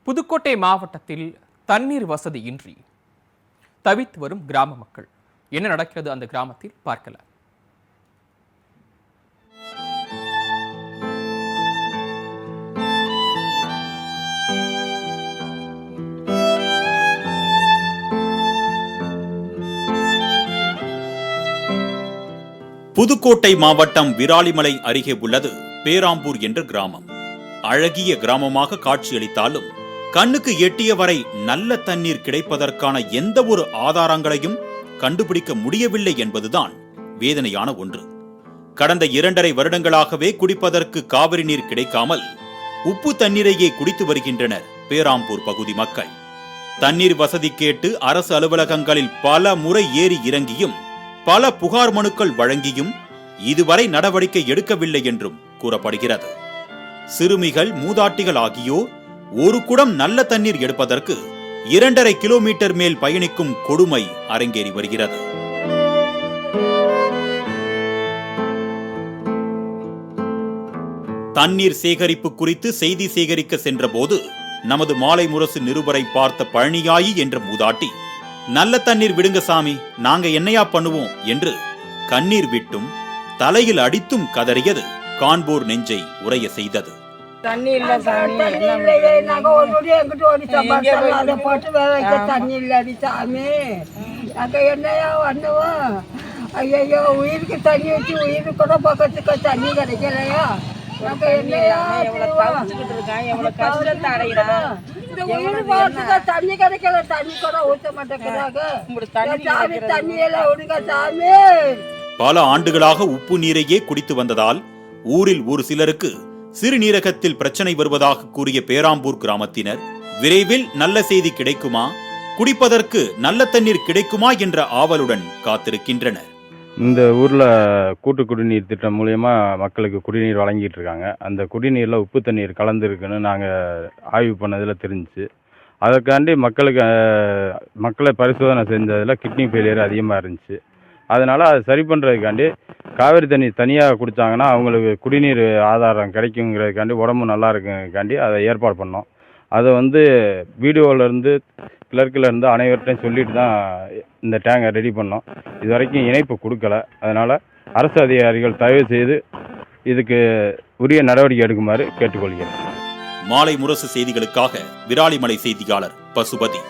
புதுக்கோட்டை மாவட்டத்தில் தண்ணீர் வசதியின்றி தவித்து வரும் கிராம மக்கள். என்ன நடக்கிறது அந்த கிராமத்தில் பார்க்கலாம். புதுக்கோட்டை மாவட்டம் விராலிமலை அருகே உள்ளது பேராம்பூர் என்ற கிராமம். அழகிய கிராமமாக காட்சியளித்தாலும் கண்ணுக்கு எட்டிய வரை நல்ல தண்ணீர் கிடைப்பதற்கான எந்த ஒரு ஆதாரங்களையும் கண்டுபிடிக்க முடியவில்லை என்பதுதான் வேதனையான ஒன்று. கடந்த 2.5 வருடங்களாகவே குடிப்பதற்கு காவிரி நீர் கிடைக்காமல் உப்பு தண்ணீரையே குடித்து வருகின்றனர் பேராம்பூர் பகுதி மக்கள். தண்ணீர் வசதி கேட்டு அரசு அலுவலகங்களில் பல முறை ஏறி இறங்கியும் பல புகார் மனுக்கள் வழங்கியும் இதுவரை நடவடிக்கை எடுக்கவில்லை என்றும் கூறப்படுகிறது. சிறுமிகள், மூதாட்டிகள் ஆகியோர் ஒரு குடம் நல்ல தண்ணீர் எடுப்பதற்கு 2.5 கிலோமீட்டர் மேல் பயணிக்கும் கொடுமை அரங்கேறி வருகிறது. தண்ணீர் சேகரிப்பு குறித்து செய்தி சேகரிக்க சென்ற போது நமது மாலை முரசு நிருபரை பார்த்த பழனியாயி என்ற மூதாட்டி, நல்ல தண்ணீர் விடுங்க சாமி, நாங்க என்னையா பண்ணுவோம் என்று கண்ணீர் விட்டும் தலையில் அடித்தும் கதறியது காண்போர் நெஞ்சை உறைய செய்தது. தண்ணி இல்ல சாமி, நாங்க ஒரு நொடி எங்கிட்ட ஓடி சம்பாதிச்சோம், அதை போட்டு வேலைக்கு தண்ணி இல்லாடி சாமி, நாங்க என்னையா பண்ணுவோம்? ஐயோ, உயிருக்கு தண்ணி வச்சு உயிருக்கு கூட பக்கத்துக்கு தண்ணி கிடைக்கலையா? நாங்க என்னையா தவிச்சுக்கிட்டு இருக்கோம், எவ்வளவு கஷ்டத்தை அடைகிறோம். இந்த உயிர் போறதுக்கு தண்ணி கிடைக்கல, தண்ணி கூட ஊற்ற மாட்டேங்கிறாங்க. சாமி தண்ணி எல்லாம் விடுங்க சாமி. பல ஆண்டுகளாக உப்பு நீரையே குடித்து வந்ததால் ஊரில் ஒரு சிலருக்கு சிறுநீரகத்தில் பிரச்சனை வருவதாக கூறிய பேராம்பூர் கிராமத்தினர் விரைவில் நல்ல செய்தி கிடைக்குமா, குடிப்பதற்கு நல்ல தண்ணீர் கிடைக்குமா என்ற ஆவலுடன் காத்திருக்கின்றனர். இந்த ஊரில் கூட்டு குடிநீர் திட்டம் மூலயமா மக்களுக்கு குடிநீர் வழங்கிட்டு இருக்காங்க. அந்த குடிநீரில் உப்பு தண்ணீர் கலந்துருக்குன்னு நாங்கள் ஆய்வு பண்ணதில் தெரிஞ்சிச்சு. அதற்காண்டி மக்களை பரிசோதனை செஞ்சதில் கிட்னி ஃபெயிலியர் அதிகமாக இருந்துச்சு. அதனால் அதை சரி பண்ணுறதுக்காண்டி காவிரி தண்ணி தனியாக குடித்தாங்கன்னா அவங்களுக்கு குடிநீர் ஆதாரம் கிடைக்குங்கிறதுக்காண்டி உடம்பு நல்லா இருக்குங்கிறதுக்காண்டி அதை ஏற்பாடு பண்ணோம். அதை வீடியோவிலேருந்து கிளர்க்கிலேருந்து அனைவர்கிட்டையும் சொல்லிட்டு தான் இந்த டேங்கை ரெடி பண்ணோம். இது வரைக்கும் இணைப்பு கொடுக்கல. அதனால் அரசு அதிகாரிகள் தயவு செய்து இதுக்கு உரிய நடவடிக்கை எடுக்குமாறு கேட்டுக்கொள்கிறேன். மாலை முரசு செய்திகளுக்காக விராலிமலை செய்தியாளர் பசுபதி.